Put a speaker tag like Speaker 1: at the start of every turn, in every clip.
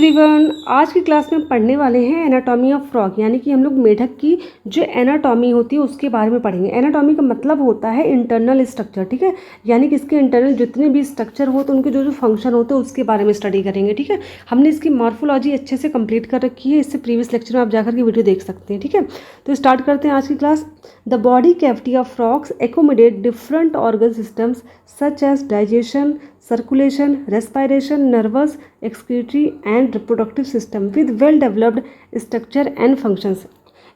Speaker 1: Everyone, आज की class में पढ़ने वाले हैं एनाटॉमी ऑफ फ्रॉग, यानी कि हम लोग मेढक की जो एनाटॉमी होती है उसके बारे में पढ़ेंगे। एनाटॉमी का मतलब होता है इंटरनल स्ट्रक्चर, ठीक है, यानी कि इसके इंटरनल जितने भी स्ट्रक्चर हो तो उनके जो जो फंक्शन होते हैं उसके बारे में स्टडी करेंगे, ठीक है। हमने इसकी मॉर्फोलॉजी अच्छे से कंप्लीट कर रखी है, इससे प्रीवियस लेक्चर में आप जाकर के वीडियो देख सकते हैं, ठीक है। तो स्टार्ट करते हैं आज की class. The body cavity of frogs accommodate different organ systems such as digestion, circulation, respiration, nervous, excretory and reproductive system with well developed structure and functions।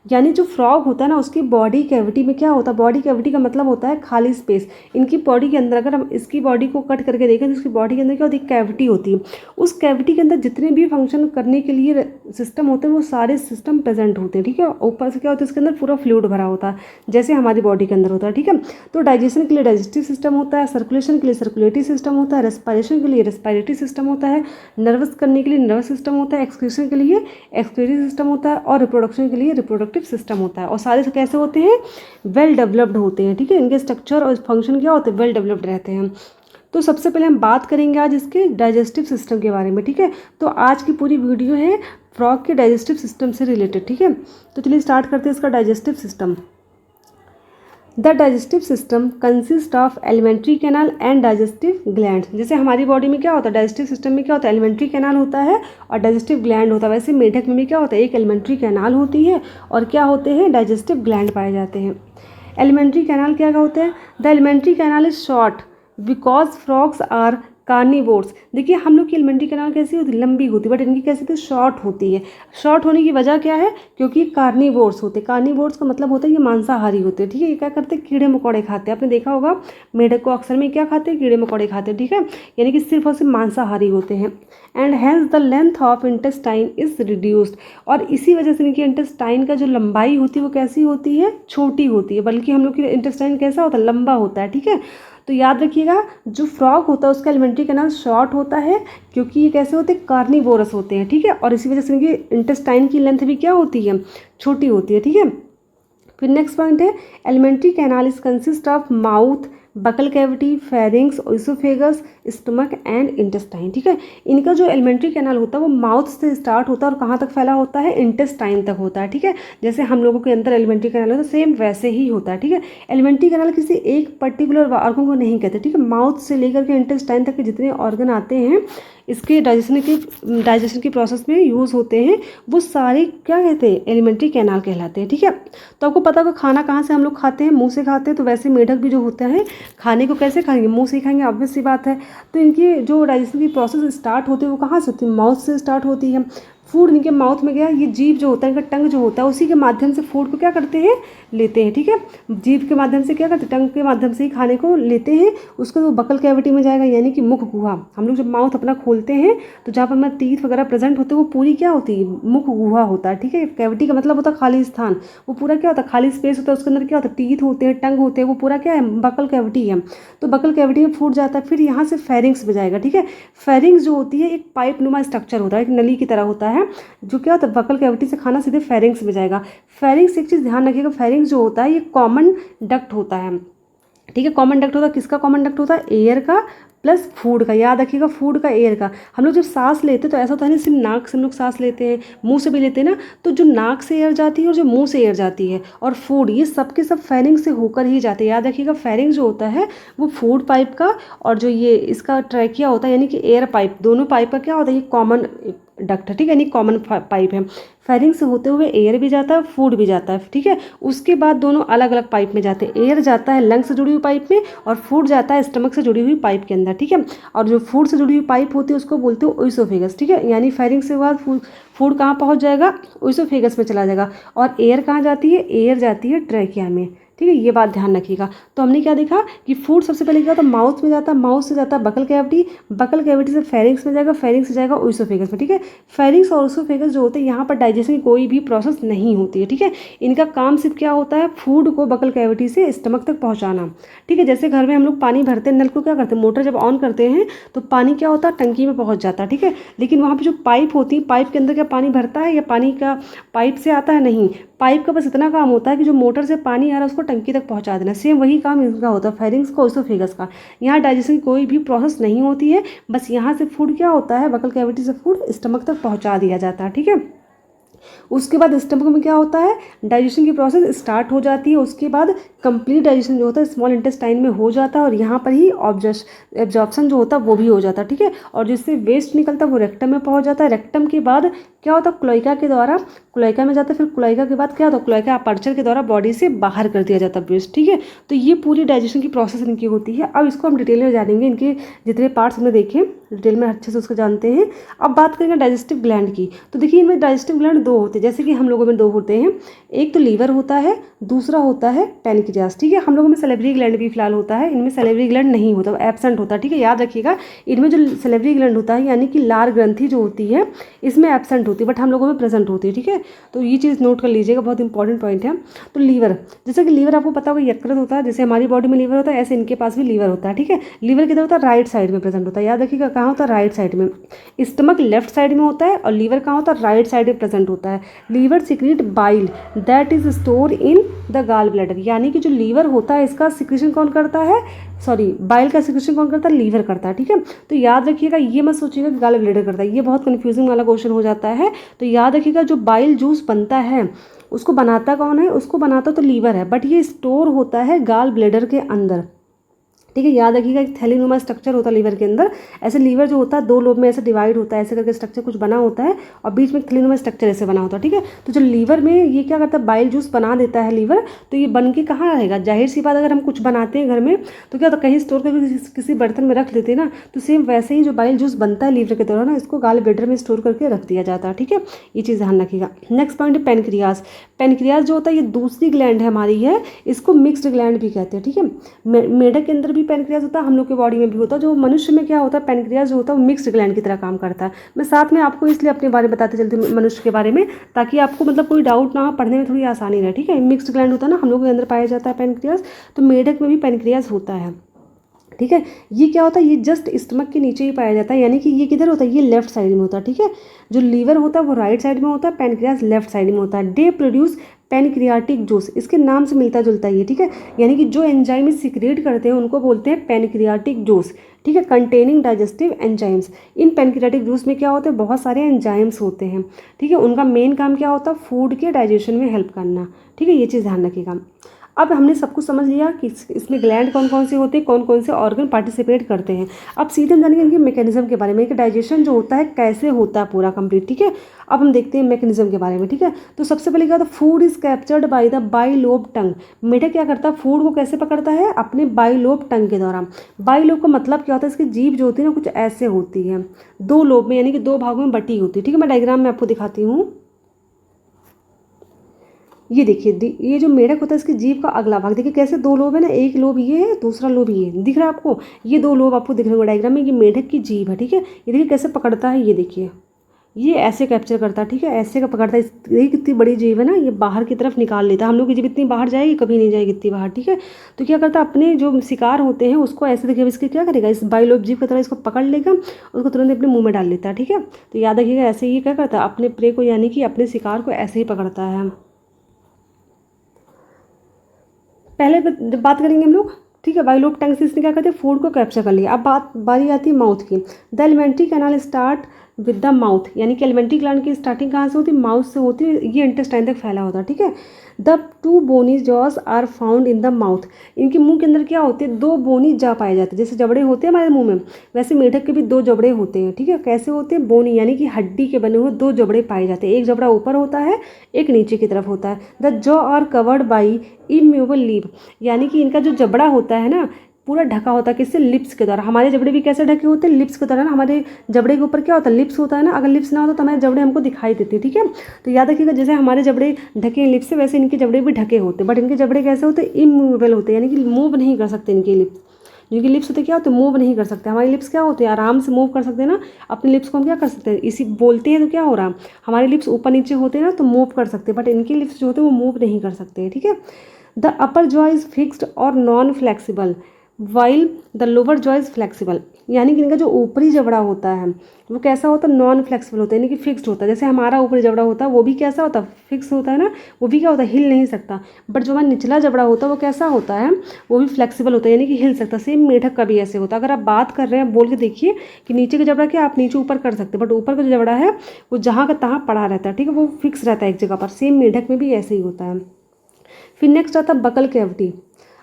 Speaker 1: यानी जो फ्रॉग होता है ना उसकी बॉडी कैविटी में क्या होता है, बॉडी कैविटी का मतलब होता है खाली स्पेस। इनकी बॉडी के अंदर अगर हम इसकी बॉडी को कट करके देखें तो इसकी बॉडी के अंदर क्या होती है, कैविटी होती है। उस कैविटी के अंदर जितने भी फंक्शन करने के लिए सिस्टम होते हैं वो सारे सिस्टम प्रेजेंट होते हैं, ठीक है। ऊपर से क्या होता है, इसके अंदर पूरा फ्लूइड भरा होता है जैसे हमारी बॉडी के अंदर होता है, ठीक है। तो डाइजेशन के लिए डाइजेस्टिव सिस्टम होता है, सर्कुलेशन के लिए सर्कुलेटरी सिस्टम होता है, रेस्पिरेशन के लिए रेस्पिरेटरी सिस्टम होता है, नर्वस करने के लिए नर्वस सिस्टम होता है, एक्सक्रीशन के लिए एक्सक्रीटरी सिस्टम होता है और रिप्रोडक्शन के लिए रिप्रोडक्टिव सिस्टम होता है। और सारे कैसे होते हैं, वेल डेवलप्ड होते हैं, ठीक है। इनके स्ट्रक्चर और फंक्शन क्या होते हैं, वेल डेवलप्ड रहते हैं। तो सबसे पहले हम बात करेंगे आज इसके डाइजेस्टिव सिस्टम के बारे में, ठीक है। तो आज की पूरी वीडियो है फ्रॉग के डाइजेस्टिव सिस्टम से रिलेटेड, ठीक है। तो चलिए स्टार्ट करते हैं इसका digestive system. The digestive system consist of alimentary canal and digestive gland. जैसे हमारी बॉडी में क्या होता है, डाइजेस्टिव सिस्टम में क्या होता है, एलिमेंट्री कैनाल होता है और डाइजेस्टिव ग्लैंड होता है। वैसे मेढक में भी क्या होता है, एक एलिमेंट्री कैनाल होती है और क्या होते हैं, डाइजेस्टिव ग्लैंड पाए जाते हैं। एलिमेंट्री कैनाल क्या होते हैं, the alimentary canal is short because frogs are carnivores. देखिए हम लोग की एलिमेंट्री कैनाल कैसी होती है, लंबी होती है, बट इनकी कैसी होती है, शॉर्ट होती है। शॉर्ट होने की वजह क्या है, क्योंकि कार्निवोर्स होते हैं। कार्निवोर्स का मतलब होता है ये मांसाहारी होते हैं, ठीक है। ये क्या करते हैं, कीड़े मकोड़े खाते हैं। आपने देखा होगा मेढक को अक्सर में क्या खाते हैं, कीड़े मकोड़े खाते हैं, ठीक है। यानी कि सिर्फ और सिर्फ मांसाहारी होते हैं। And hence the length of intestine is reduced. और इसी वजह से इनकी इंटेस्टाइन का जो लंबाई होती है वो कैसी होती है, छोटी होती है। बल्कि हम लोग की इंटेस्टाइन कैसा होता है, लंबा होता है, ठीक है। तो याद रखिएगा जो फ्रॉग होता है उसका एलिमेंट्री कैनाल शॉर्ट होता है क्योंकि ये कैसे होते हैं, कार्निवोरस होते हैं, ठीक है। और इसी वजह से इनकी इंटेस्टाइन की लेंथ भी क्या होती है, छोटी होती है, ठीक है। फिर नेक्स्ट पॉइंट है elementary canal is consist of mouth, buccal cavity, pharynx, oesophagus, stomach and intestine, ठीक है। इनका जो एलिमेंट्री कैनाल होता है वो माउथ से स्टार्ट होता है और कहाँ तक फैला होता है, इंटेस्टाइन तक होता है, ठीक है। जैसे हम लोगों के अंदर एलिमेंट्री कैनाल होता है सेम वैसे ही होता है, ठीक है। एलिमेंट्री कैनाल किसी एक पर्टिकुलर ऑर्गन को नहीं कहते, ठीक है। माउथ से लेकर के इंटेस्टाइन तक के जितने ऑर्गन आते हैं इसके डाइजेशन की प्रोसेस में यूज़ होते हैं वो सारे क्या कहते हैं, एलिमेंट्री कैनाल कहलाते हैं, ठीक है। तो आपको पता होगा खाना कहाँ से हम लोग खाते हैं, मुंह से खाते हैं। तो वैसे मेढक भी जो होता है खाने को कैसे खाएंगे, मुंह से खाएंगे, ऑब्वियस सी बात है। तो इनकी जो डाइजेशन की प्रोसेस स्टार्ट होती है वो कहाँ से होती है, माउथ से स्टार्ट होती है। फूड इनके माउथ में गया, ये जीभ जो होता है, इनका टंग जो होता है उसी के माध्यम से फूड को क्या करते हैं, लेते हैं, ठीक है। जीभ के माध्यम से क्या करते हैं, टंग के माध्यम से ही खाने को लेते हैं। उसको तो बकल कैविटी में जाएगा, यानी कि मुख गुहा। हम लोग जब माउथ अपना खोलते हैं तो जहाँ पर हमारे टीथ वगैरह प्रेजेंट होते हैं वो पूरी क्या होती है, मुख गुहा होता है, ठीक है। कैविटी का मतलब होता है खाली स्थान, वो पूरा क्या होता है, खाली स्पेस होता है। उसके अंदर क्या होता है, टीथ होते हैं, टंग होते हैं, वो पूरा क्या है, बकल कैविटी है। तो बकल कैविटी में फूड जाता है, फिर यहाँ से फेरिंग्स में जाएगा, ठीक है। फेरिंग्स जो होती है एक पाइप नुमा स्ट्रक्चर होता है, एक नली की तरह होता है, जो क्या होता है बकल कैविटी से खाना सीधे फेरिंग्स में जाएगा। फेरिंग्स एक चीज़ ध्यान रखिएगा, फेरिंग्स जो होता है ये कॉमन डक्ट होता है, ठीक है। कॉमन डक्ट होता है, किसका कॉमन डक्ट होता है, एयर का प्लस फूड का। याद रखिएगा फूड का, एयर का। हम लोग जब सांस लेते हैं तो ऐसा होता है ना, सिर्फ नाक से हम लोग सांस लेते हैं, मुंह से भी लेते हैं ना। तो जो नाक से एयर जाती है और जो मुंह से एयर जाती है और फूड, ये सब के सब फेरिंग से होकर ही जाते हैं। याद रखिएगा फेरिंग जो होता है वो फूड पाइप का और जो ये इसका ट्रैकिया होता है यानी कि एयर पाइप, दोनों पाइप का क्या होता है, ये कॉमन डक्ट है, ठीक है, यानी कॉमन पाइप है। फेरिंग से होते हुए एयर भी जाता है, फूड भी जाता है, ठीक है। उसके बाद दोनों अलग अलग पाइप में जाते हैं। एयर जाता है लंग से जुड़ी हुई पाइप में और फूड जाता है स्टमक से जुड़ी हुई पाइप के अंदर, ठीक है। और जो फूड से जुड़ी हुई पाइप होती है उसको बोलते हैं ओइसोफेगस, ठीक है। यानी फेरिंग से बाद फूड कहाँ पहुँच जाएगा, ओइसोफेगस में चला जाएगा। और एयर कहाँ जाती है, एयर जाती है ट्रैकिया में, ठीक है। ये बात ध्यान रखिएगा। तो हमने क्या देखा कि फूड सबसे पहले क्या होता है, माउथ में जाता है, माउथ से जाता है बकल कैविटी, बकल कैविटी से फेरिंग्स में जाएगा, फेरिंग्स से जाएगा ओइसोफेगस में, ठीक है। फेरिंग्स और ओइसोफेगस जो होते हैं यहाँ पर डाइजेशन की कोई भी प्रोसेस नहीं होती है, ठीक है। इनका काम सिर्फ क्या होता है, फूड को बकल कैविटी से स्टमक तक पहुँचाना, ठीक है। जैसे घर में हम लोग पानी भरते हैं, नल को क्या करते हैं, मोटर जब ऑन करते हैं तो पानी क्या होता है, टंकी में पहुँच जाता है, ठीक है। लेकिन वहाँ पर जो पाइप होती है, पाइप के अंदर क्या पानी भरता है या पानी का पाइप से आता है, नहीं। पाइप का बस इतना काम होता है कि जो मोटर से पानी आ रहा है उसको टंकी तक पहुंचा देना। सेम वही काम इनका होता है, फेरिंग्स का, ओसोफेगस का। यहाँ डाइजेशन की कोई भी प्रोसेस नहीं होती है, बस यहाँ से फूड क्या होता है, बकल कैविटी से फूड स्टमक तक पहुँचा दिया जाता है, ठीक है। उसके बाद स्टमक में क्या होता है, डाइजेशन की प्रोसेस स्टार्ट हो जाती है। उसके बाद कंप्लीट डाइजेशन जो होता है स्मॉल इंटेस्टाइन में हो जाता है, और यहाँ पर ही एब्जॉर्प्शन जो होता है वो भी हो जाता है, ठीक है। और जिससे वेस्ट निकलता है वो रेक्टम में पहुँच जाता है। रेक्टम के बाद क्या होता है, क्लोइका के द्वारा, क्लोइका में जाता है। फिर क्लोइका के बाद क्या होता है, क्लोइका अपर्चर के द्वारा बॉडी से बाहर कर दिया जाता है वेस्ट, ठीक है। तो ये पूरी डाइजेशन की प्रोसेस इनकी होती है। अब इसको हम डिटेल में जानेंगे, इनके जितने पार्ट्स हमने देखे डिटेल में अच्छे से उसको जानते हैं। अब बात करेंगे डाइजेस्टिव ग्लैंड की। तो देखिए इनमें डाइजेस्टिव ग्लैंड दो होते हैं, जैसे कि हम लोगों में दो होते हैं, एक तो लीवर होता है, दूसरा होता है पैनक्रियास, ठीक है। हम लोगों में सैलिवरी ग्लैंड भी फिलहाल होता है, इनमें सैलिवरी ग्लैंड नहीं होता, एब्सेंट होता है, ठीक है। याद रखिएगा, इनमें जो सैलिवरी ग्लैंड होता है यानी कि लार ग्रंथि जो होती है इसमें एब्सेंट होती है, बट हम लोगों में प्रेजेंट होती है, ठीक है। तो ये चीज़ नोट कर लीजिएगा, बहुत इंपॉर्टेंट पॉइंट है। तो लीवर, जैसे कि लीवर आपको पता होगा यकृत होता है, जैसे हमारी बॉडी में लीवर होता है ऐसे इनके पास भी लीवर होता है, ठीक है। लीवर किधर होता है, राइट साइड में प्रेजेंट होता है। याद रखिएगा कहाँ होता है, राइट साइड में। स्टमक लेफ्ट साइड में होता है और लीवर कहाँ होता है, राइट साइड में प्रेजेंट होता है। Liver secrete bile that is store in the gall bladder, यानी कि जो लीवर होता है इसका सिक्रीशन कौन करता है, बाइल का सिक्रीशन कौन करता है, लीवर करता है, ठीक है। तो याद रखिएगा, ये मत सोचिएगा कि गाल ब्लैडर करता है, ये बहुत कंफ्यूजिंग वाला क्वेश्चन हो जाता है। तो याद रखिएगा, जो बाइल जूस बनता है उसको बनाता कौन है, उसको बनाता तो लीवर है, बट ये स्टोर होता है गाल ब्लैडर के अंदर, ठीक है। याद रखिएगा, एक थैलीनुमा स्ट्रक्चर होता है लीवर के अंदर। ऐसे लीवर जो होता है दो लोब में ऐसे डिवाइड होता है, ऐसे करके स्ट्रक्चर कुछ बना होता है और बीच में थैलीनुमा स्ट्रक्चर ऐसे बना होता है, ठीक है। तो जो लीवर में ये क्या करता है, बाइल जूस बना देता है लीवर, तो ये बन के कहाँ रहेगा, जाहिर सी बात, अगर हम कुछ बनाते हैं घर में तो क्या होता है, कहीं स्टोर करके किसी बर्तन में रख लेते हैं ना, तो सेम वैसे ही जो बाइल जूस बनता है लीवर के दौरान ना, इसको गाल ब्लैडर में स्टोर करके रख दिया जाता है, ठीक है। ये चीज़ ध्यान रखिएगा। नेक्स्ट पॉइंट है पैनक्रियास। पैनक्रियास जो होता है ये दूसरी ग्लैंड है हमारी, है, इसको मिक्स्ड ग्लैंड भी कहते हैं, ठीक है। मेढक के अंदर भी पैनक्रियास होता है, हम लोग के बॉडी में भी होता है। जो मनुष्य में क्या होता है, पैनक्रियास जो होता है वो मिक्स्ड ग्लैंड की तरह काम करता है। मैं साथ में आपको इसलिए अपने बारे में बताते चलती हूँ मनुष्य के बारे में, ताकि आपको मतलब कोई डाउट ना हो, पढ़ने में थोड़ी आसानी रहे, ठीक है। मिक्स्ड ग्लैंड होता है ना, हम लोग के अंदर पाया जाता है पैनक्रियास, तो मेढक में भी पैनक्रियास होता है, ठीक है। ये क्या होता है, ये जस्ट स्टमक के नीचे ही पाया जाता है, यानी कि ये किधर होता है, ये लेफ्ट साइड में होता है, ठीक है। जो लीवर होता है वो राइट साइड में होता है, पैनक्रियास लेफ्ट साइड में होता है। दे प्रोड्यूस पैनक्रियाटिक जूस, इसके नाम से मिलता जुलता है ये, ठीक है। यानी कि जो एंजाइम सिक्रेट करते हैं उनको बोलते हैं पैनक्रियाटिक जूस, ठीक है, कंटेनिंग डाइजेस्टिव एंजाइम्स। इन पैनक्रियाटिक जूस में क्या होते हैं, बहुत सारे एंजाइम्स होते हैं, ठीक है। उनका मेन काम क्या होता है, फूड के डाइजेशन में हेल्प करना, ठीक है। ये चीज़ ध्यान रखिएगा। अब हमने सब कुछ समझ लिया कि इसमें ग्लैंड कौन कौन से होते हैं, कौन कौन से ऑर्गन पार्टिसिपेट करते हैं। अब सीधे हम जानेंगे इनके मैकेनिज्म के बारे में, कि डाइजेशन जो होता है कैसे होता है पूरा कंप्लीट, ठीक है। अब हम देखते हैं मैकेनिज्म के बारे में, ठीक है। तो सबसे पहले क्या होता है, food is captured by the bilobed tongue. मेढक क्या करता है, फूड को कैसे पकड़ता है, अपने बाइलोब टंग के द्वारा। बाइलोब का मतलब क्या होता है, इसकी जीभ जो होती है ना कुछ ऐसे होती है, दो लोब में, यानी कि दो भागों में बटी होती है, ठीक है। मैं डायग्राम में आपको दिखाती हूँ। ये देखिए, ये जो मेढक होता है इसकी जीभ का अगला भाग देखिए कैसे दो लोब है ना, एक लोब ये है, दूसरा लोब ये है, दिख रहा है आपको, ये दो लोब आपको दिख रहे होंगे डायग्राम में। ये मेढक की जीभ है, ठीक है। ये देखिए कैसे पकड़ता है, ये देखिए, ये ऐसे कैप्चर करता है, ठीक है, ऐसे का पकड़ता है। ये कितनी बड़ी जीभ है ना, ये बाहर की तरफ निकाल लेता है। हम लोग की जीभ इतनी बाहर जाएगी, कभी नहीं जाएगी इतनी बाहर, ठीक है। तो क्या करता है, अपने जो शिकार होते हैं उसको ऐसे देखिए, इसके क्या करेगा, इस बाइलोब जीभ की तरह इसको पकड़ लेगा, उसको तुरंत अपने मुंह में डाल लेता है, ठीक है। तो याद रखिएगा, ऐसे ये क्या करता है, अपने प्रे को यानी कि अपने शिकार को ऐसे ही पकड़ता है। पहले जब बात करेंगे हम लोग, ठीक है, बाइलोब टंग से इसने क्या करते हैं, फूड को कैप्चर कर लिया। अब बारी आती है माउथ की। The alimentary canal start with the mouth, यानी कि एलिमेंट्री ग्लैंड की स्टार्टिंग कहाँ से होती है, माउथ से होती है, ये इंटेस्टाइन तक फैला होता है, ठीक है। The two bony jaws are found in the mouth, इनके मुंह के अंदर क्या होते हैं, दो बोनी जा पाए जाते हैं। जैसे जबड़े होते हैं हमारे मुंह में, वैसे मेढक के भी दो जबड़े होते हैं, ठीक है। कैसे होते हैं, बोनी यानी कि हड्डी के बने हुए दो जबड़े पाए जाते हैं, एक जबड़ा ऊपर होता है, एक नीचे की तरफ होता है। The jaw are covered by immovable lip, यानी कि इनका जो जबड़ा होता है ना पूरा ढका होता है, किससे, लिप्स के द्वारा। हमारे जबड़े भी कैसे ढके होते हैं, लिप्स के द्वारा ना। हमारे जबड़े के ऊपर क्या होता है, लिप्स होता है ना, अगर लिप्स ना होता तो हमारे जबड़े हमको दिखाई देते हैं, ठीक है। तो याद रखिएगा, जैसे हमारे जबड़े ढके हैं लिप्स से, वैसे इनके जबड़े भी ढके होते हैं, बट इनके जबड़े कैसे होते हैं, इमूवेबल होते हैं, यानी कि मूव नहीं कर सकते इनके लिप्स। जिनकी लिप्स होते क्या होते हैं, मूव नहीं कर सकते। हमारी लिप्स क्या होते हैं, आराम से मूव कर सकते हैं ना, अपने लिप्स को हम क्या कर सकते हैं, इसी बोलते हैं तो क्या हो रहा है, हमारे लिप्स ऊपर नीचे होते हैं ना तो मूव कर सकते हैं, बट इनके लिप्स जो होते हैं वो मूव नहीं कर सकते, ठीक है। The upper jaw is fixed और non flexible, while the lower jaw is flexible, यानी कि इनका जो ऊपरी जबड़ा होता है वो कैसा होता है, नॉन फ्लेक्सिबल होता है, यानी कि फिक्स्ड होता है। जैसे हमारा ऊपरी जबड़ा होता है वो भी कैसा होता है, फिक्स होता है ना, वो भी क्या होता है, हिल नहीं सकता। बट जो हमारा निचला जबड़ा होता है वो कैसा होता है, वो भी फ्लेक्सिबल होता है, यानी कि हिल सकता है। सेम मेढक का भी ऐसे होता है। अगर आप बात कर रहे हैं, बोल के देखिए कि नीचे का जबड़ा क्या आप नीचे ऊपर कर सकते हैं, बट ऊपर का जो जबड़ा है वो जहाँ का तहाँ पड़ा रहता है, ठीक है, वो फिक्स रहता है एक जगह पर। सेम मेढक में भी ऐसे ही होता है। फिर नेक्स्ट आता है बकल कैविटी।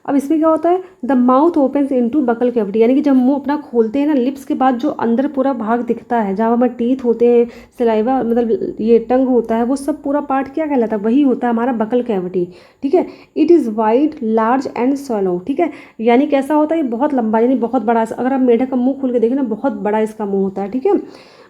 Speaker 1: अब इसमें क्या होता है, the mouth opens into buccal cavity, यानी कि जब मुंह अपना खोलते हैं ना, लिप्स के बाद जो अंदर पूरा भाग दिखता है, जहाँ हमारे टीथ होते हैं, सलाइवा मतलब ये टंग होता है, वो सब पूरा पार्ट क्या कहलाता है, वही होता है हमारा बकल कैविटी। ठीक है, it is wide, large and सॉलो। ठीक है, यानी कैसा होता है, ये बहुत लंबा, यानी बहुत बड़ा। अगर आप मेढक का मुंह खोल के देखें ना, बहुत बड़ा इसका मुंह होता है। ठीक है,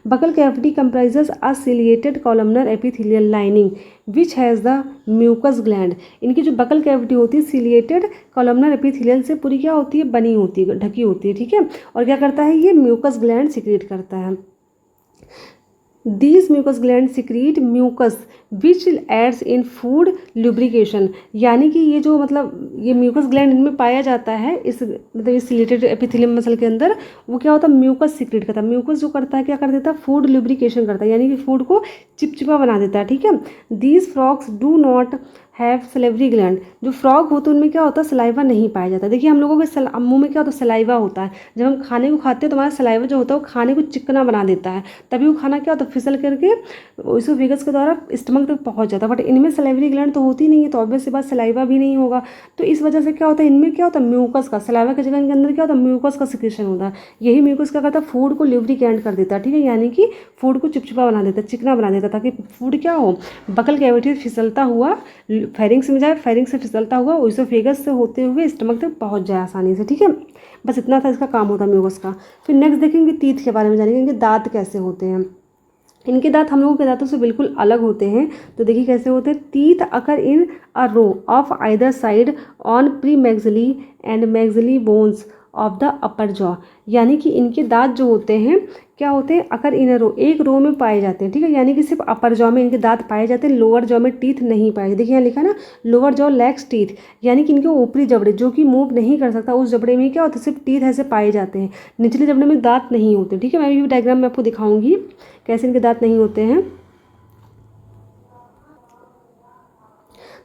Speaker 1: buccal cavity comprises a ciliated columnar epithelial lining which has the mucus gland। इनकी जो बकल कैविटी होती है सिलिएटेड कॉलमनर एपिथेलियल से पूरी क्या होती है, बनी होती है, ढकी होती है। ठीक है, और क्या करता है, ये म्यूकस ग्लैंड सिक्रीट करता है। These mucus glands secrete mucus which adds in food lubrication, यानी कि ये जो मतलब ये म्यूकस ग्लैंड इनमें पाया जाता है, इस मतलब इस सिलेटेड एपिथेलियम मसल के अंदर, वो क्या होता है, म्यूकस सिक्रेट करता है। म्यूकस जो करता है क्या कर देता है, फूड लुब्रिकेशन करता है, यानी कि फूड को चिपचिपा बना देता है। ठीक है, these frogs do not have salivary gland. जो फ्रॉग होते हैं उनमें क्या होता है, सलाइवा नहीं पाया जाता। देखिए हम लोगों के मुंह में क्या होता है, सलाइवा होता है। जब हम खाने को खाते हैं तो हमारा सलाइवा जो होता है वो खाने को चिकना बना देता है, तभी वो खाना क्या होता है, फिसल करके इसोफेगस के द्वारा स्टमक तक पहुंच जाता है। बट इनमें सलाइवरी ग्लैंड तो होती नहीं है, तो ऑब्वियस सी बात सलाइवा भी नहीं होगा। तो इस वजह से क्या होता है, इनमें क्या होता है, म्यूकस का, सलाइवा की जगह इनके अंदर क्या होता है, म्यूकस का सिक्रेशन होता है। यही म्यूकस क्या करता है, फूड को ल्यूब्रिकेंट कर देता है। ठीक है, यानी कि फूड को चिपचिपा बना देता है, चिकना बना देता है, ताकि फूड क्या हो, बकल कैविटी फिसलता हुआ फेरिंग्स में जाए, फेरिंग्स से फिसलता हुआ इसोफेगस से होते हुए स्टमक तक पहुंच जाए आसानी से। ठीक है, बस इतना था इसका काम होता है म्यूकस का। फिर नेक्स्ट देखेंगे टीथ के बारे में, जानेंगे इनके दांत कैसे होते हैं। इनके दांत हम लोगों के दांतों से बिल्कुल अलग होते हैं। तो देखिए कैसे होते हैं, teeth occur in a row of either side on premaxillary and maxillary bones of the upper jaw, यानी कि इनके दांत जो होते हैं क्या होते हैं, अकर इन अ रो, एक रो में पाए जाते हैं। ठीक है, यानी कि सिर्फ अपर जॉ में इनके दांत पाए जाते हैं, लोअर जॉ में टीथ नहीं पाए जाते। देखिए यहाँ लिखा ना, लोअर जॉ लैक्स टीथ, यानी कि इनके ऊपरी जबड़े जो कि मूव नहीं कर सकता, उस जबड़े में क्या होता है, सिर्फ टीथ ऐसे पाए जाते हैं, निचले जबड़े में दांत नहीं होते। ठीक है, मैं भी डायग्राम में आपको दिखाऊंगी कैसे इनके दांत नहीं होते हैं।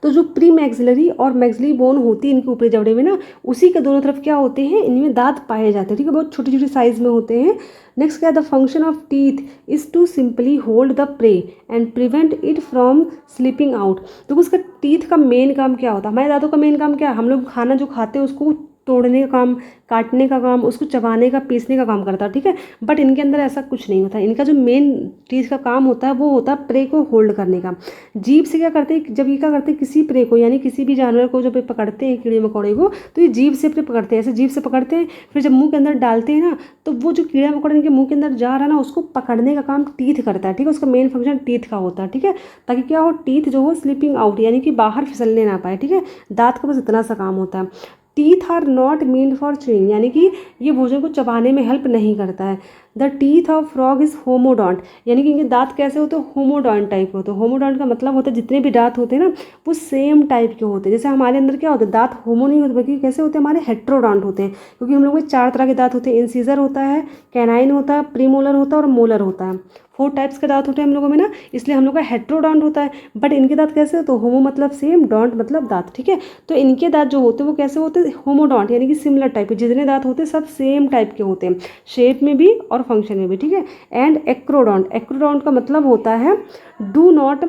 Speaker 1: तो जो प्री मैक्सिलरी और मैक्सिलरी बोन होती है इनके ऊपरी जबड़े में ना, उसी के दोनों तरफ क्या होते हैं, इनमें दांत पाए जाते हैं। ठीक है, बहुत छोटी छोटी साइज में होते हैं। नेक्स्ट क्या है, the function of teeth is to simply hold the prey and prevent it from slipping out. तो उसका टीथ का मेन काम क्या होता है, हमारे दांतों का मेन काम क्या है, हम लोग खाना जो खाते हैं उसको तोड़ने का काम, काटने का काम, उसको चबाने का, पीसने का काम करता है। ठीक है, बट इनके अंदर ऐसा कुछ नहीं होता। इनका जो मेन टीथ का काम होता है वो होता है प्रे को होल्ड करने का। जीभ से क्या करते हैं, जब ये क्या करते हैं, किसी प्रे को यानी किसी भी जानवर को जब ये पकड़ते हैं, कीड़े मकोड़े को, तो ये जीभ से प्रे पकड़ते हैं, ऐसे जीभ से पकड़ते हैं। फिर जब मुंह के अंदर डालते हैं ना, तो वो जो कीड़ा मकोड़ा इनके मुंह के अंदर जा रहा है ना, उसको पकड़ने का काम टीथ करता है। ठीक है, उसका मेन फंक्शन टीथ का होता है। ठीक है, ताकि क्या हो, टीथ जो हो स्लिपिंग आउट, यानी कि बाहर फिसलने ना पाए। ठीक है, दांत का बस इतना सा काम होता है। Teeth are not meant for chewing, यानी कि ये भोजन को चबाने में हेल्प नहीं करता है। The teeth of frog is homodont, यानी कि इनके दांत कैसे होते हैं, होमोडॉन्ट टाइप के होते हैं। होमोडॉन्ट का मतलब होता है जितने भी दांत होते हैं ना वो सेम टाइप के होते हैं। जैसे हमारे अंदर क्या होता है, दांत होमो नहीं होते बल्कि कैसे होते हैं, हमारे हेट्रोडॉन्ट होते हैं, क्योंकि हम लोग में 4 तरह के दांत होते हैं। इंसीजर होता है, कैनाइन होता है, प्रीमोलर होता है और मोलर होता है। 4 टाइप्स के दांत होते हैं हम लोगों में ना, इसलिए हम लोग का हेट्रोडॉन्ट होता है। बट इनके दांत कैसे, तो होमो मतलब सेम, डॉन्ट मतलब दांत। ठीक है, तो इनके दांत जो होते हैं वो कैसे होते हैं, होमोडॉन्ट, यानी कि सिमिलर टाइप के, जितने दांत होते हैं सब सेम टाइप के होते हैं, शेप में भी और फंक्शन में भी। ठीक है, एंड एक्रोडॉन्ट, एक्रोडॉन्ट का मतलब होता है do not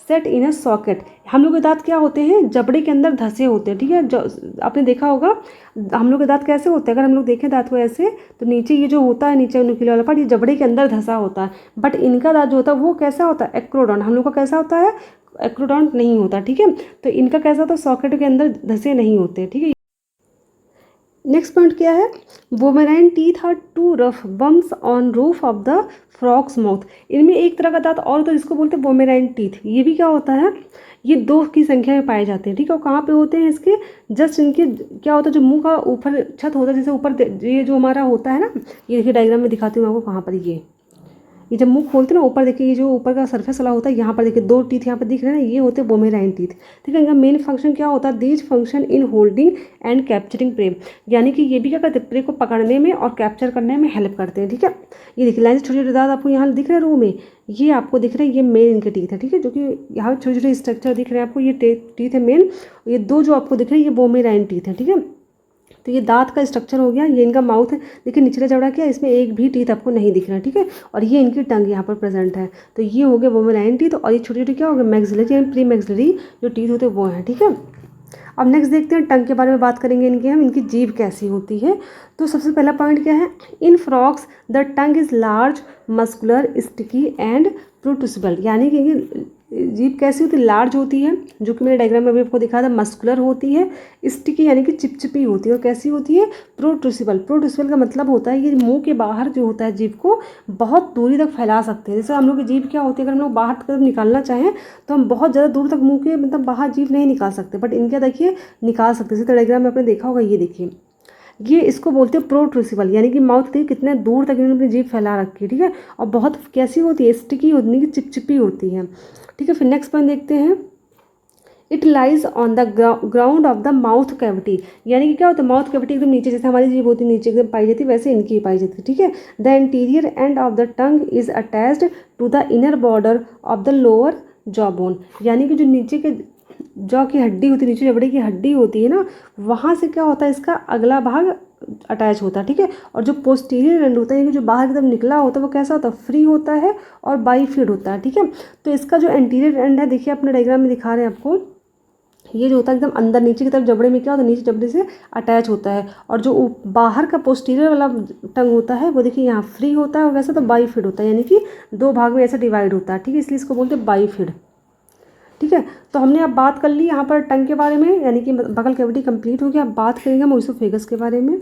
Speaker 1: set in a socket. हम लोग के दांत क्या होते हैं, जबड़े के अंदर धंसे होते हैं। ठीक है, जो आपने देखा होगा हम लोग के दांत कैसे होते हैं, अगर हम लोग देखें दांत को ऐसे, तो नीचे ये जो होता है, नीचे न्यूक्लियर वाला पार्ट, ये जबड़े के अंदर धंसा होता है। बट इनका दांत जो होता है वो कैसा होता है, एक्रोडॉन्ट। हम लोग का कैसा होता है, एक्रोडॉन्ट नहीं होता। ठीक है, तो इनका कैसा होता है, सॉकेट के अंदर धंसे नहीं होते। ठीक है, नेक्स्ट पॉइंट क्या है, vomerine teeth are 2 rough bumps on roof of the frog's mouth. इनमें एक तरह का दांत और तो जिसको बोलते हैं बोमेराइन टीथ, ये भी क्या होता है, ये 2 की संख्या में पाए जाते हैं। ठीक है, और कहाँ पे होते हैं इसके, जस्ट इनके क्या होता है, जो मुंह का ऊपर छत होता है, जैसे ऊपर ये जो हमारा होता है ना, ये देखिए डायग्राम में दिखाती हूँ आपको कहाँ पर, ये जब मुंह खोलते हैं ना, ऊपर देखिए ये जो ऊपर का सरफेस वाला होता है, यहाँ पर देखिए 2 टीथ यहाँ पर दिख रहे हैं ना, ये होते हैं बोमेराइन टीथ। ठीक है, इनका मेन फंक्शन क्या होता है, these function in holding and capturing prey, यानी कि ये भी क्या करते हैं, प्रे को पकड़ने में और कैप्चर करने में हेल्प करते हैं। ठीक है, ये देखिए लाइन से छोटे छोटे दांत आपको यहाँ दिख रहे हैं रो में, ये आपको दिख रहे हैं, ये मेन इनके टीथ है। ठीक है, जो कि यहाँ छोटे छोटे स्ट्रक्चर दिख रहे हैं आपको, ये टीथ है मेन। ये 2 जो आपको दिख रहे हैं ये बोमेराइन टीथ है। ठीक है, तो ये दांत का स्ट्रक्चर हो गया, ये इनका माउथ है। देखिए निचले जबड़ा क्या, इसमें एक भी टीथ आपको नहीं दिख रहा है। ठीक है, और ये इनकी टंग यहाँ पर प्रेजेंट है। तो ये हो गया बोमेराइन टीथ, और ये छोटे छोटे क्या हो गए, मैक्सिलरी एंड प्री मैक्सिलरी जो टीथ होते हैं वो हैं। ठीक है, अब नेक्स्ट देखते हैं टंग के बारे में बात करेंगे इनकी हम, इनकी जीभ कैसी होती है। तो सबसे पहला पॉइंट क्या है, in frogs the tongue is large muscular sticky and protrusible, यानी कि जीभ कैसी होती है, लार्ज होती है, जो कि मैंने डायग्राम में अभी आपको दिखाया था, मस्कुलर होती है, स्टिकी यानी कि चिपचिपी होती है, और कैसी होती है, प्रोट्रूसिबल। प्रोट्रूसिबल का मतलब होता है ये मुंह के बाहर जो होता है जीभ को बहुत दूरी तक फैला सकते हैं। जैसे हम लोग की जीभ क्या होती है, अगर हम लोग बाहर की तरफ निकालना चाहें तो हम बहुत ज़्यादा दूर तक मुंह के मतलब बाहर जीभ नहीं निकाल सकते, बट इनके देखिए निकाल सकते हैं। जैसे डायग्राम में आपने देखा होगा, ये देखिए, ये इसको बोलते हैं प्रोट्रूसिबल, यानी कि माउथ के कितने दूर तक इन्होंने अपनी जीभ फैला रखी है। ठीक है, और बहुत कैसी होती है, स्टिकी होती है, चिपचिपी होती है। ठीक है, फिर नेक्स्ट पॉइंट देखते हैं, it lies on the ground of the mouth cavity, यानी कि क्या होता है, माउथ कैविटी एकदम नीचे, जैसे हमारी जीभ होती है नीचे एकदम पाई जाती है, वैसे इनकी पाई जाती है। ठीक है, the interior end of the tongue is attached to the inner border of the lower jaw bone, यानी कि जो नीचे के जॉ की हड्डी होती है, नीचे जबड़े की हड्डी होती है ना, वहाँ से क्या होता है, इसका अगला भाग अटैच होता है। ठीक है, और जो पोस्टीरियर एंड होता है, यानी कि जो बाहर की तरफ निकला होता है, वो कैसा होता है, फ्री होता है और बाईफिड होता है। ठीक है, तो इसका जो एंटीरियर एंड है, देखिए अपने डायग्राम में दिखा रहे हैं आपको, ये जो होता है एकदम अंदर नीचे की तरफ जबड़े में क्या होता है, नीचे जबड़े से अटैच होता है, और जो बाहर का पोस्टीरियर वाला टंग होता है वो देखिए यहाँ फ्री होता है, और वैसे तो बाईफिड होता है, यानी कि 2 भाग में ऐसा डिवाइड होता है। ठीक है, इसलिए इसको बोलते हैं बाईफिड। ठीक है, तो हमने अब बात कर ली यहाँ पर टंग के बारे में, यानी कि बगल कैविटी कंप्लीट हो गया। अब बात करेंगे हम ओइसोफेगस के बारे में।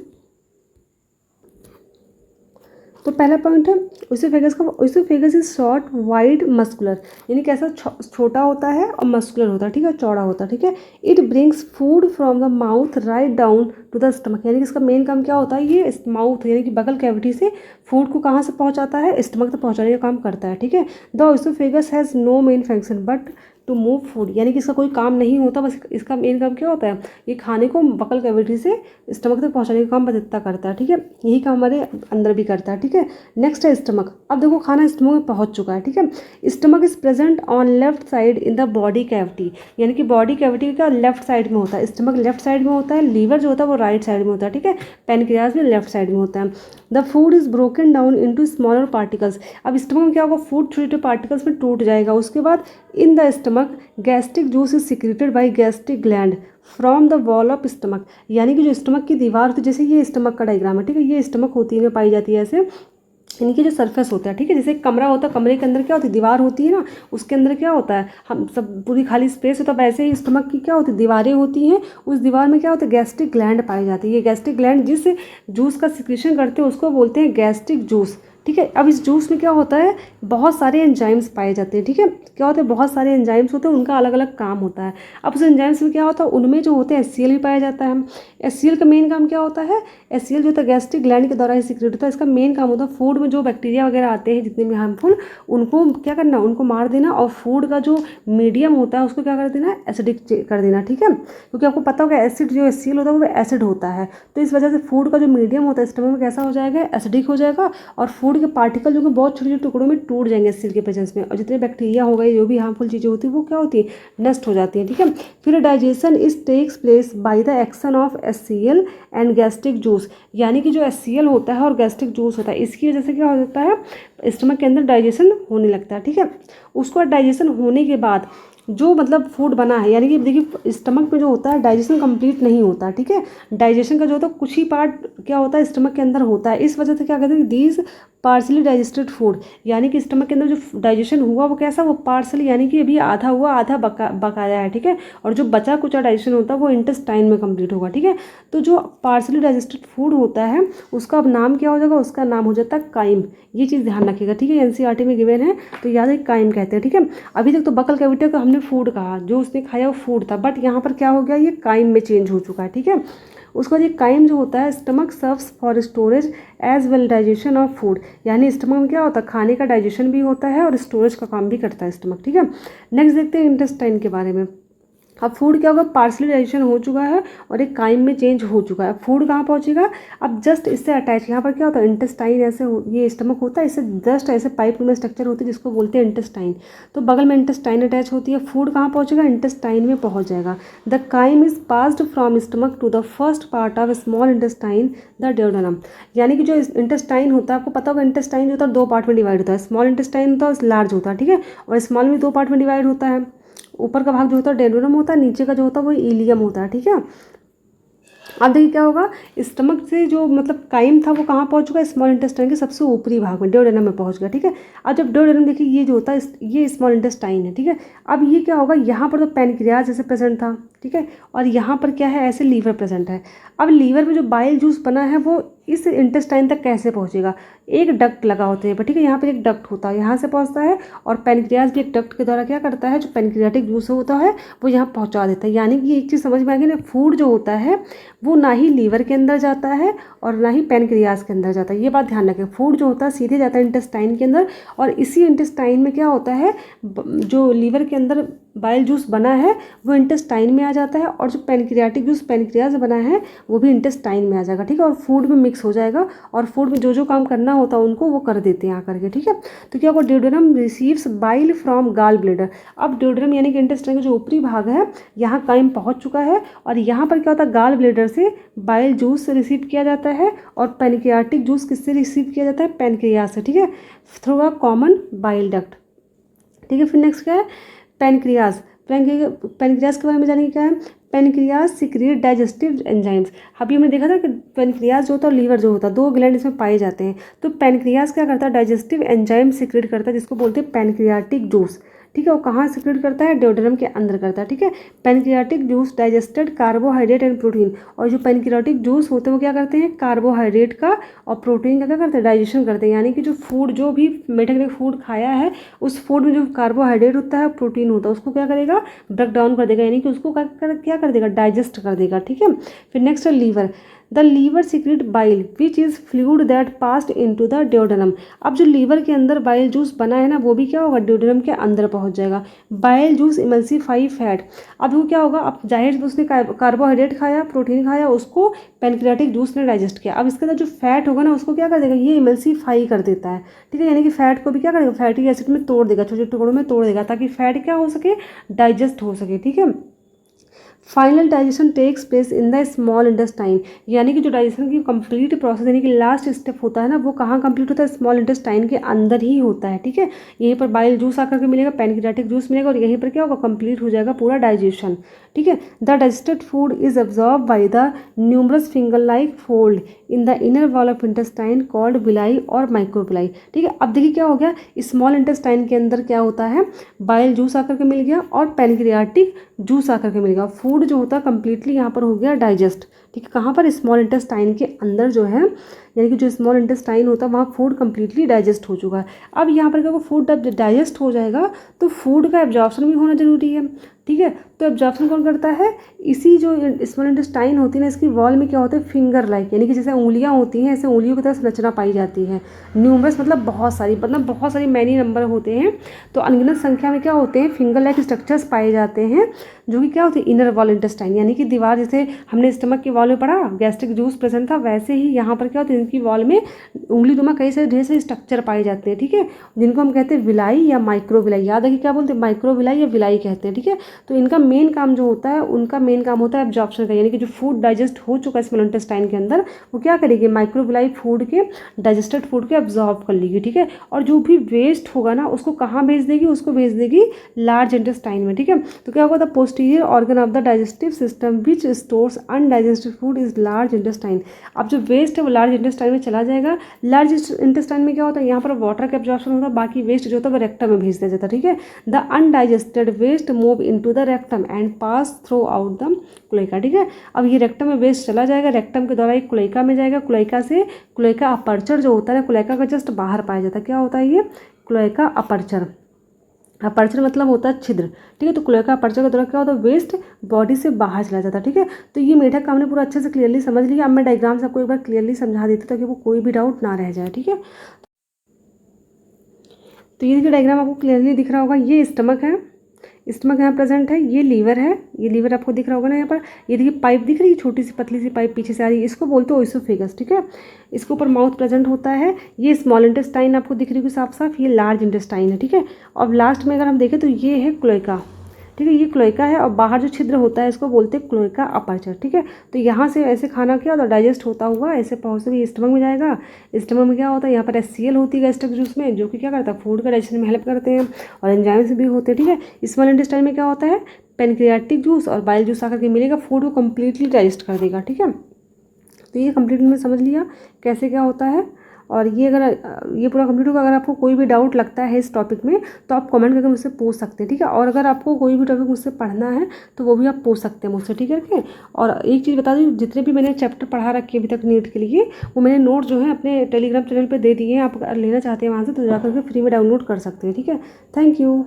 Speaker 1: तो पहला पॉइंट है ओइसोफेगस का, oesophagus is short wide muscular, यानी कैसा छोटा होता है और मस्कुलर होता है। ठीक है, चौड़ा होता है। ठीक है, it brings food from the mouth right down to the stomach, यानी कि इसका मेन काम क्या होता है, ये माउथ यानी कि बगल कैविटी से फूड को कहाँ से पहुँचाता है, स्टमक तक पहुँचाने का काम करता है। ठीक है, the oesophagus has no main function but to move food, यानी कि इसका कोई काम नहीं होता, बस इसका मेन काम क्या होता है, ये खाने को बकल कैविटी से स्टमक तक पहुंचाने का काम बदलता करता है। ठीक है, यही काम हमारे अंदर भी करता है। ठीक है, नेक्स्ट है स्टमक। अब देखो खाना स्टमक में पहुंच चुका है। ठीक है, stomach is present on left side in the body cavity, यानी कि बॉडी कैविटी का लेफ्ट साइड में होता है, स्टमक लेफ्ट साइड में होता है, लीवर जो होता है वो राइट साइड में होता है। ठीक है, पैनक्रियाज भी लेफ्ट साइड में होता है। The food is broken down into smaller particles, अब स्टमक में क्या होगा, फूड छोटे छोटे पार्टिकल्स में टूट जाएगा। उसके बाद in the stomach gastric juice is secreted by gastric gland from the wall of stomach, यानी कि जो स्टमक की दीवार होती है, जैसे ये स्टमक का डायग्राम है। ठीक है, ये स्टमक होती है, पाई जाती है ऐसे, इनकी जो सरफेस होता है। ठीक है, जैसे एक कमरा होता है, कमरे के अंदर क्या होती है, दीवार होती है ना, उसके अंदर क्या होता है, हम सब पूरी खाली स्पेस होता है, वैसे ही स्टमक की क्या होती है, दीवारें होती हैं, उस दीवार में क्या होता है, गैस्ट्रिक ग्लैंड पाई जाती है। ये गैस्ट्रिक ग्लैंड जिस जूस का सिक्रेशन करते हैं उसको बोलते हैं गैस्ट्रिक जूस। ठीक है, अब इस जूस में क्या होता है, बहुत सारे एंजाइम्स पाए जाते हैं। ठीक है, क्या होता है, बहुत सारे एंजाइम्स होते हैं, उनका अलग अलग काम होता है। अब उस एंजाइम्स में क्या होता है, उनमें जो होते हैं HCl भी पाया जाता है। HCl का मेन काम क्या होता है, HCl जो होता है गैस्ट्रिक ग्लैंड के द्वारा ही सीक्रेट होता है। इसका मेन काम होता है फूड में जो बैक्टीरिया वगैरह आते हैं जितने भी हार्मफुल, उनको क्या करना, उनको मार देना, और फूड का जो मीडियम होता है उसको क्या कर देना, एसिडिक कर देना। ठीक है, क्योंकि आपको पता होगा एसिड जो HCl होता है वो एसिड होता है, तो इस वजह से फूड का जो मीडियम होता है स्टमक में कैसा हो जाएगा, एसिडिक हो जाएगा, और फूड के पार्टिकल जो कि बहुत छोटे छोटे टुकड़ों में टूट जाएंगे HCl के प्रेजेंस में, और जितने बैक्टीरिया हो गए, जो भी हार्मफुल चीज़ें होती है वो क्या होती है, नष्ट हो जाती है। ठीक है, फिर digestion is takes place by the action of HCl and gastric juice, यानी कि जो HCl होता है और गैस्ट्रिक जूस होता है, इसकी वजह से क्या हो जाता है, स्टमक के अंदर डाइजेशन होने लगता है। ठीक है, उसको डाइजेशन होने के बाद जो मतलब फूड बना है, यानी कि देखिए स्टमक में जो होता है डाइजेशन कंप्लीट नहीं होता। ठीक है, डाइजेशन का जो होता है कुछ ही पार्ट क्या होता है स्टमक के अंदर होता है, इस वजह से क्या कहते हैं, दीज पार्सली डाइजेस्टेड फूड, यानी कि स्टमक के अंदर जो डाइजेशन हुआ वो कैसा, वो पार्सली, यानी कि अभी आधा हुआ आधा बकाया है। ठीक है, और जो बचा कुचा डाइजेशन होता है वो इंटेस्टाइन में कंप्लीट होगा। ठीक है, तो जो पार्सली डाइजेस्टेड फूड होता है उसका अब नाम क्या हो जाएगा, उसका नाम हो जाता है काइम। ये चीज़ ध्यान रखिएगा। ठीक है, NCERT में गिवन है तो याद है, काइम कहते हैं। ठीक है, अभी तक तो बकल कैविटी को हमने फूड कहा, जो उसने खाया वो फूड था, बट यहाँ पर क्या हो गया, ये काइम में चेंज हो चुका है। ठीक है, उसका ये काइम जो होता है stomach serves for storage as well digestion of food, यानी स्टमक में क्या होता है, खाने का डाइजेशन भी होता है और स्टोरेज का काम भी करता है स्टमक, ठीक है। नेक्स्ट देखते हैं इंटेस्टाइन के बारे में। अब फूड क्या होगा, पार्सली डाइजेशन हो चुका है और एक काइम में चेंज हो चुका है। फूड कहाँ पहुँचेगा, अब जस्ट इससे अटैच, यहाँ पर क्या होता है इंटेस्टाइन ऐसे ये स्टमक होता है, इससे जस्ट ऐसे पाइप में स्ट्रक्चर होती है जिसको बोलते हैं इंटेस्टाइन, तो बगल में इंटेस्टाइन अटैच होती है। फूड कहाँ पहुँचेगा, इंटेस्टाइन में पहुँच जाएगा। The chyme is passed from stomach to the first part of small intestine the duodenum, यानी कि जो इंटेस्टाइन होता है, आपको पता होगा इंटेस्टाइन जो होता है 2 पार्ट में डिवाइड होता है, स्मॉल इंटेस्टाइन होता है लार्ज होता है, ठीक है, और स्मॉल में 2 पार्ट में डिवाइड होता है। ऊपर का भाग जो होता है ड्यूडेनम होता है, नीचे का जो होता है वो इलियम होता है, ठीक है। अब देखिए क्या होगा, स्टमक से जो मतलब काइम था वो कहाँ पहुँच चुका, स्मॉल इंटेस्टाइन के सबसे ऊपरी भाग में ड्यूडेनम में पहुँच गया, ठीक है। अब जब ड्यूडेनम देखिए ये जो होता है ये स्मॉल इंटेस्टाइन है, ठीक है। अब ये क्या होगा, यहाँ पर तो पैनक्रियाज जैसे प्रेजेंट था, ठीक है, और यहाँ पर क्या है, ऐसे लीवर प्रेजेंट है। अब लीवर में जो बाइल जूस बना है वो इस इंटेस्टाइन तक कैसे पहुँचेगा, एक डक्ट लगा होते हैं पर, ठीक है, यहाँ पर एक डक्ट होता है, यहाँ से पहुँचता है, और पैनक्रियाज भी एक डक्ट के द्वारा क्या करता है, जो पैनक्रियाटिक जूस होता है वो यहाँ पहुँचा देता है। यानी कि एक चीज़ समझ में आ गई ना, फूड जो होता है वो ना ही लीवर के अंदर जाता है और ना ही पैनक्रियाज के अंदर जाता है, ये बात ध्यान रखें। फूड जो होता है सीधे जाता है इंटेस्टाइन के अंदर, और इसी इंटेस्टाइन में क्या होता है, जो लीवर के अंदर बाइल जूस बना है वो इंटेस्टाइन में आ जाता है, और जो पैनक्रियाटिक जूस पैनक्रियाज बना है वो भी इंटेस्टाइन में आ जाएगा, ठीक है, और फूड में मिक्स हो जाएगा, और फूड में जो जो काम करना होता है उनको वो कर देते हैं आकर के, ठीक है। तो क्या होगा, duodenum receives bile from gall bladder. अब ड्यूडेनम यानी कि इंटेस्टाइन का जो ऊपरी भाग है यहाँ काइम पहुँच चुका है, और यहाँ पर क्या होता है, गाल ब्लेडर से बाइल जूस रिसीव किया जाता है, और पैनक्रियाटिक जूस किससे रिसीव किया जाता है, पैनक्रियाज से, ठीक है, through a common bile duct, ठीक है। फिर नेक्स्ट क्या है, पैनक्रियाज। पैनक्रियाज के बारे में जानेंगे क्या है, पैनक्रियाज सीक्रेट डाइजेस्टिव एंजाइम्स। अभी हमने देखा था कि पैनक्रियाज जो होता है और लीवर जो होता है 2 ग्लैंड इसमें पाए जाते हैं, तो पैनक्रियाज क्या करता है, डाइजेस्टिव एंजाइम सीक्रेट करता है जिसको बोलते हैं पैनक्रियाटिक जूस, ठीक है। वो कहाँ सीक्रेट करता है, ड्यूडेनम के अंदर करता है, ठीक है। Pancreatic juice digested carbohydrate and protein, और जो पैनक्रियाटिक जूस होते हैं वो क्या करते हैं, कार्बोहाइड्रेट का और प्रोटीन का क्या करते हैं, डाइजेशन करते हैं। यानी कि जो फूड, जो भी मेढक ने फूड खाया है उस फूड में जो कार्बोहाइड्रेट होता है, प्रोटीन होता है, उसको क्या करेगा, ब्रेक डाउन कर देगा, यानी कि उसको क्या कर देगा, डाइजेस्ट कर देगा, ठीक है। फिर नेक्स्ट है liver. The liver secrete bile which is fluid that passed into the duodenum. अब जो लीवर के अंदर बाइल जूस बना है ना वो भी क्या होगा, ड्यूडेनम के अंदर पहुंच जाएगा। Bile juice emulsify fat. अब वो क्या होगा, अब जाहिर उसने कार्बोहाइड्रेट खाया, प्रोटीन खाया, उसको पैनक्रियाटिक जूस ने डाइजेस्ट किया। अब इसके अंदर जो फैट होगा ना उसको क्या कर देगा, ये इमल्सीफाई कर देता है, ठीक है, यानी कि फैट को भी क्या करेगा, फैटी एसिड में तोड़ देगा, छोटे छोटे टुकड़ों में तोड़ देगा, ताकि फैट क्या हो सके, डाइजेस्ट हो सके, ठीक है। Final digestion takes place in the small intestine, यानी कि जो डाइजेशन की कंप्लीट प्रोसेस यानी कि लास्ट स्टेप होता है ना वो कहाँ कंप्लीट होता है, स्मॉल इंटेस्टाइन के अंदर ही होता है, ठीक है। यहीं पर बाइल जूस आकर के मिलेगा, पैनक्रियाटिक जूस मिलेगा, और यहीं पर क्या होगा, कंप्लीट हो जाएगा पूरा डाइजेशन, ठीक है। The digested food is absorb by the numerous finger like fold in the inner wall of intestine called villi और माइक्रोविलाई, ठीक है। अब देखिए क्या हो गया, स्मॉल इंटेस्टाइन के अंदर क्या होता है, बाइल जूस आकर के मिल गया और पैनक्रियाटिक जूस आकर के मिल गया। फूड जो होता है कंप्लीटली यहाँ पर हो गया डाइजेस्ट, ठीक है, कहाँ पर, स्मॉल इंटेस्टाइन के अंदर जो है, यानी कि जो स्मॉल इंटेस्टाइन होता है वहाँ फूड कंप्लीटली डाइजेस्ट हो चुका है। अब यहाँ पर क्या फूड जब डाइजेस्ट हो जाएगा तो फूड का एब्जॉर्प्शन भी होना जरूरी है, ठीक है। तो एब्जॉर्प्शन कौन करता है, इसी जो स्मॉल इंटेस्टाइन होती है ना इसकी वॉल में क्या होता है, फिंगर लाइक, यानी कि जैसे उंगलियां होती हैं ऐसे उंगलियों की तरह संरचना पाई जाती है। न्यूमरस मतलब बहुत सारी मैनी नंबर होते हैं, तो अनगिनत संख्या में क्या होते हैं, फिंगर लाइक स्ट्रक्चर्स पाए जाते हैं जो कि क्या होते हैं, इनर वॉल इंटेस्टाइन, यानी कि दीवार, जैसे हमने स्टमक की वॉल में पढ़ा गैस्ट्रिक जूस प्रेजेंट था, वैसे ही यहाँ पर क्या होता है, इनकी वॉल में उंगली दुमा कई सारे ढेर सारे स्ट्रक्चर पाए जाते हैं, ठीक है, जिनको हम कहते हैं विलाई या माइक्रोविलाई। याद है कि क्या बोलते हैं, माइक्रोविलाई या विलाई कहते हैं, ठीक है। तो इनका मेन काम जो होता है, उनका मेन काम होता है एब्जॉर्प्शन का, यानी कि जो फूड डाइजेस्ट हो चुका है स्मॉल इंटेस्टाइन के अंदर वो क्या करेगी, माइक्रोविलाई फूड के डाइजेस्टेड फूड के एब्जॉर्ब कर लेगी, ठीक है। और जो भी वेस्ट होगा ना उसको कहाँ भेज देगी, उसको भेज देगी लार्ज इंटेस्टाइन में, ठीक है। तो क्या होगा, the posterior organ of the digestive system which stores undigested food is large intestine. अब जो वेस्ट है वो लार्ज इंटेस्टाइन में चला जाएगा। लार्ज इंटेस्टाइन में क्या होता है, यहाँ पर वाटर का एब्जॉर्प्शन होता है, बाकी वेस्ट जो होता है वो रेक्टम में भेज दिया जाता है, ठीक है। The undigested waste move into the rectum and pass through out the cloaca, ठीक है। अब ये रेक्टम में वेस्ट चला जाएगा, रेक्टम के द्वारा एक क्लोएका में जाएगा, क्लोएका से क्लोएका अपर्चर जो होता है, क्लोएका का जस्ट बाहर पाया जाता है, क्या होता है ये, क्लोएका अपर्चर, अपर्चर मतलब होता है छिद्र, ठीक है। तो क्लोएका अपर्चर का दौरान क्या होता है, वेस्ट बॉडी से बाहर चला जाता है, ठीक है। तो ये मेढक का हमने पूरा अच्छे से क्लियरली समझ लिया। अब मैं डायग्राम से आपको एक बार क्लियरली समझा देती हूँ ताकि वो कोई भी डाउट ना रह जाए, ठीक है। तो ये देखिए डायग्राम आपको क्लियरली दिख रहा होगा, ये स्टमक है, स्टमक यहाँ प्रेजेंट है, ये लीवर है, ये लीवर आपको दिख रहा होगा ना यहाँ पर। ये देखिए पाइप दिख रही है, छोटी सी पतली सी पाइप पीछे से आ रही है, इसको बोलते हैं ओइसोफेगस, ठीक है। इसके ऊपर माउथ प्रेजेंट होता है। ये स्मॉल इंटेस्टाइन आपको दिख रही है साफ साफ, ये लार्ज इंटेस्टाइन है, ठीक है। और लास्ट में अगर हम देखें तो ये है क्लोएका, ठीक है। ये क्लोएका है और बाहर जो छिद्र होता है इसको बोलते हैं क्लोएका अपर्चर, ठीक है। तो यहाँ से ऐसे खाना क्या होता है, डाइजेस्ट होता हुआ ऐसे पहुँचते हुए स्टमक में जाएगा। स्टमक में क्या होता है, यहाँ पर HCl होती है गैस्ट्रिक जूस में, जो कि क्या करता है, फूड का डाइजेशन में हेल्प करते हैं और एंजाइम्स भी होते हैं, ठीक है। स्मॉल इंटेस्टाइन में क्या होता है, पेनक्रियाटिक जूस और बाइल जूस आकर के मिलेगा, फूड को कम्प्लीटली डाइजेस्ट कर देगा, ठीक है। तो ये कम्प्लीटली में समझ लिया कैसे क्या होता है। और ये अगर ये पूरा कंप्लीट होगा, अगर आपको कोई भी डाउट लगता है इस टॉपिक में तो आप कमेंट करके मुझसे पूछ सकते हैं, ठीक है। और अगर आपको कोई भी टॉपिक मुझसे पढ़ना है तो वो भी आप पूछ सकते हैं मुझसे, ठीक है। और एक चीज़ बता दूँ, जितने भी मैंने चैप्टर पढ़ा रखे अभी तक नीट के लिए, वो मैंने नोट जो है अपने टेलीग्राम चैनल पर दे दिए हैं। आप अगर लेना चाहते हैं वहाँ से तो जाकर के फ्री में डाउनलोड कर सकते हैं, ठीक है। Thank you.